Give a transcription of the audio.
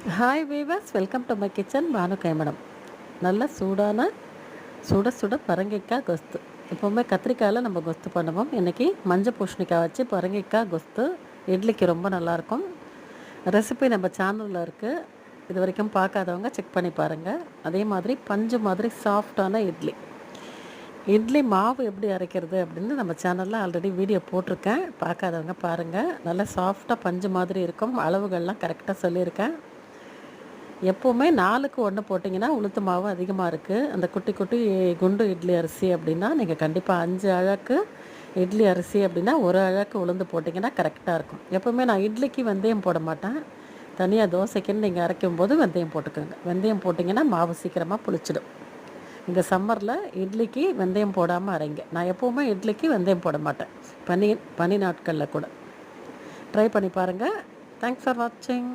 Hi viewers, welcome to my kitchen. Banu கைமடம். நல்ல சூடான சுட சுட பரங்கிக்காய் கொஸ்து. எப்போவுமே கத்திரிக்காயில் நம்ம கொஸ்து பண்ணுவோம். இன்றைக்கி மஞ்சள் பூசணிக்காய் வச்சு பரங்கிக்காய் கொஸ்து இட்லிக்கு ரொம்ப நல்லாயிருக்கும். ரெசிபி நம்ம சேனலில் இருக்குது. இது வரைக்கும் பார்க்காதவங்க செக் பண்ணி பாருங்கள். அதே மாதிரி பஞ்சு மாதிரி சாஃப்டான இட்லி மாவு எப்படி அரைக்கிறது அப்படின்னு நம்ம சேனலில் ஆல்ரெடி வீடியோ போட்டிருக்கேன். பார்க்காதவங்க பாருங்கள். நல்லா சாஃப்டாக பஞ்சு மாதிரி இருக்கும். அளவுகள்லாம் கரெக்டாக சொல்லியிருக்கேன். எப்போவுமே 4க்கு 1 போட்டிங்கன்னா உளுத்து மாவு அதிகமாக இருக்குது. அந்த குட்டி குட்டி குண்டு இட்லி அரிசி அப்படின்னா நீங்கள் கண்டிப்பாக 5 அழகு இட்லி அரிசி அப்படின்னா 1 அழகு உளுந்து போட்டிங்கன்னா கரெக்டாக இருக்கும். எப்போவுமே நான் இட்லிக்கு வெந்தயம் போட மாட்டேன். தனியாக தோசைக்குன்னு நீங்கள் அரைக்கும் போது வெந்தயம் போட்டுக்கோங்க. வெந்தயம் போட்டிங்கன்னா மாவு சீக்கிரமாக புளிச்சிடும். இந்த சம்மரில் இட்லிக்கு வெந்தயம் போடாமல் அரைங்க. நான் எப்போவுமே இட்லிக்கு வெந்தயம் போட மாட்டேன். பனி நாட்களில் கூட ட்ரை பண்ணி பாருங்கள். தேங்க்ஸ் ஃபார் வாட்சிங்.